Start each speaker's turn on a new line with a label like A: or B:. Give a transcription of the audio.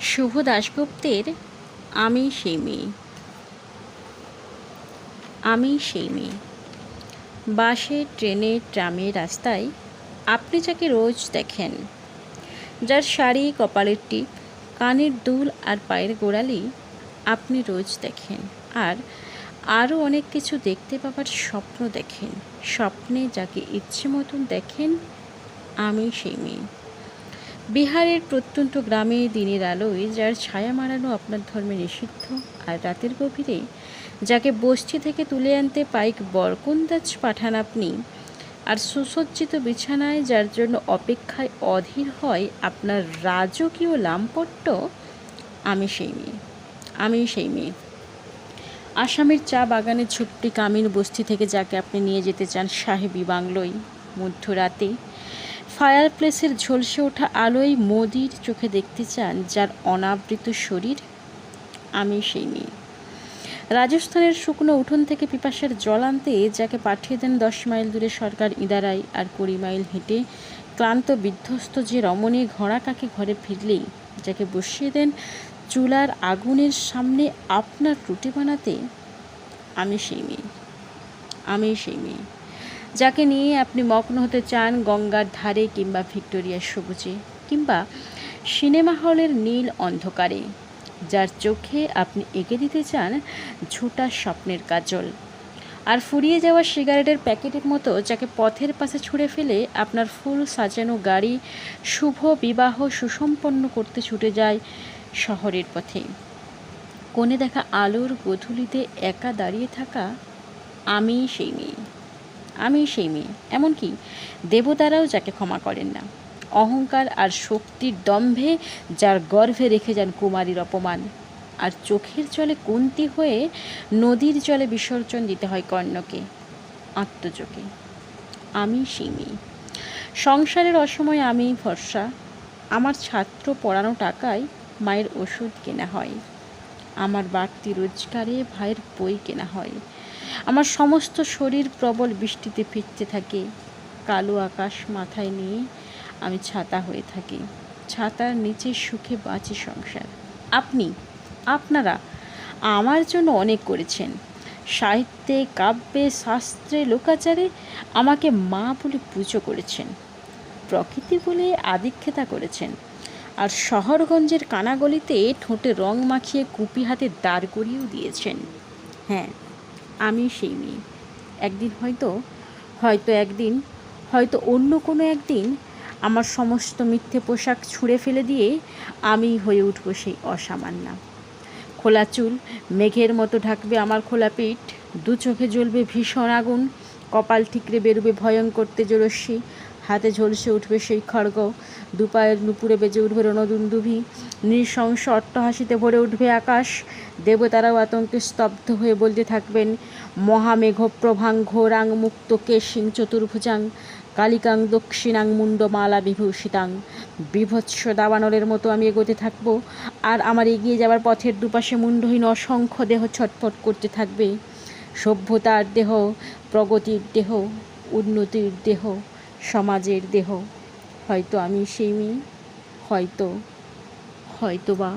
A: শুভ দাশগুপ্তের আমি সেই মেয়ে। আমি সেই মেয়ে। বাসে, ট্রেনে, ট্রামে, রাস্তায় আপনি যাকে রোজ দেখেন, যার শাড়ি, কপালের টিপ, কানের দুল আর পায়ের গোড়ালি আপনি রোজ দেখেন, আর আরও অনেক কিছু দেখতে পাবার স্বপ্ন দেখেন। স্বপ্নে যাকে ইচ্ছে মতন দেখেন, আমি সেই মেয়ে। বিহারের প্রত্যন্ত গ্রামে দিনের আলোয় যার ছায়া মারানো আপনার ধর্মে নিষিদ্ধ, আর রাতের গভীরে যাকে বস্তি থেকে তুলে আনতে পাইক বরকন্দাজ পাঠান আপনি, আর সুসজ্জিত বিছানায় যার জন্য অপেক্ষায় অধীর হয় আপনার রাজকীয় লামপট্ট, আমি সেই মেয়ে। আমি সেই মেয়ে। আসামের চা বাগানের ঝুপড়ি কামিন বস্তি থেকে যাকে আপনি নিয়ে যেতে চান সাহেবী বাংলোয় মধ্যরাতে, ফায়ার প্লেসের ঝলসে ওঠা আলোয় মোদির চোখে দেখতে চান যার অনাবৃত শরীর, আমি সেই মেয়ে। রাজস্থানের শুকনো উঠোন থেকে পিপাসার জল আনতে যাকে পাঠিয়ে দেন 10 মাইল দূরে সরকার ইদারায়, আর 20 মাইল হেঁটে ক্লান্ত বিধ্বস্ত যে রমণী ঘোড়া কাকে ঘরে ফিরলেই যাকে বসিয়ে দেন চুলার আগুনের সামনে আপনার রুটি বানাতে, আমি সেই মেয়ে। আমি সেই মেয়ে। যাকে নিয়ে আপনি মগ্ন হতে চান গঙ্গার ধারে, কিংবা ভিক্টোরিয়ার সবুজে, কিংবা সিনেমা হলের নীল অন্ধকারে, যার চোখে আপনি এঁকে দিতে চান ঝোঁটা স্বপ্নের কাজল, আর ফুরিয়ে যাওয়া সিগারেটের প্যাকেটের মতো যাকে পথের পাশে ছুঁড়ে ফেলে আপনার ফুল সাজানো গাড়ি শুভ বিবাহ সুসম্পন্ন করতে ছুটে যায় শহরের পথে। কোণে দেখা আলোর গোধূলিতে একা দাঁড়িয়ে থাকা, আমি সেই মেয়ে। আমি সেই মেয়ে। এমনকি দেবতারাও যাকে ক্ষমা করেন না, অহংকার আর শক্তির দম্ভে যার গর্ভে রেখে যান কুমারীর অপমান, আর চোখের জলে কুন্তি হয়ে নদীর জলে বিসর্জন দিতে হয় কর্ণকে আত্মযোগে, আমি সেই মেয়ে। সংসারের অসময়ে আমি ভরসা, আমার ছাত্র পড়ানো টাকায় মায়ের ওষুধ কেনা হয়, আমার বাড়তি রোজগারে ভাইয়ের বই কেনা হয়, আমার সমস্ত শরীর প্রবল বৃষ্টিতে ভিজতে থাকে, কালো আকাশ মাথায় নিয়ে আমি ছাতা হয়ে থাকি, ছাতার নিচে সুখে বাঁচি সংসার। আপনারা আমার জন্য অনেক করেছেন, সাহিত্যে, কাব্যে, শাস্ত্রে, লোকাচারে আমাকে মা বলে পুজো করেছেন, প্রকৃতি বলে আদিক্ষেতা করেছেন, আর শহরগঞ্জের কানাগলিতে ঠোঁটে রং মাখিয়ে কুপি হাতে দাঁড় করিয়েও দিয়েছেন। হ্যাঁ, আমি সেই মেয়ে। একদিন হয়তো অন্য কোনো একদিন আমার সমস্ত মিথ্যে পোশাক ছুঁড়ে ফেলে দিয়ে আমি হয়ে উঠব সেই অসামান্যা। খোলা চুল মেঘের মতো ঢাকবে আমার খোলা পিঠ, দু চোখে জ্বলবে ভীষণ আগুন, কপাল ঠিকরে বেরোবে ভয়ঙ্কর তেজরশ্মি, হাতে ঝলসে উঠবে সেই খড়গ, দুপায়ের নুপুরে বেজে উঠবে রণদুন্দুভি, নৃশংস অট্টহাসিতে ভরে উঠবে আকাশ, দেবতারাও আতঙ্কে স্তব্ধ হয়ে বলতে থাকবেন মহামেঘ প্রভাং ঘোরাং মুক্ত কেশিং চতুর্ভুজাং কালিকাং দক্ষিণাং মুন্ডমালা বিভূষিতাং। বিভৎস দাবানলের মতো আমি এগোতে থাকবো, আর আমার এগিয়ে যাওয়ার পথের দুপাশে মুন্ডহীন অসংখ্য দেহ ছটফট করতে থাকবে। সভ্যতার দেহ, প্রগতির দেহ, উন্নতির দেহ, সমাজের দেহ। হয়তো আমি সেই মেয়ে, হয়তো বা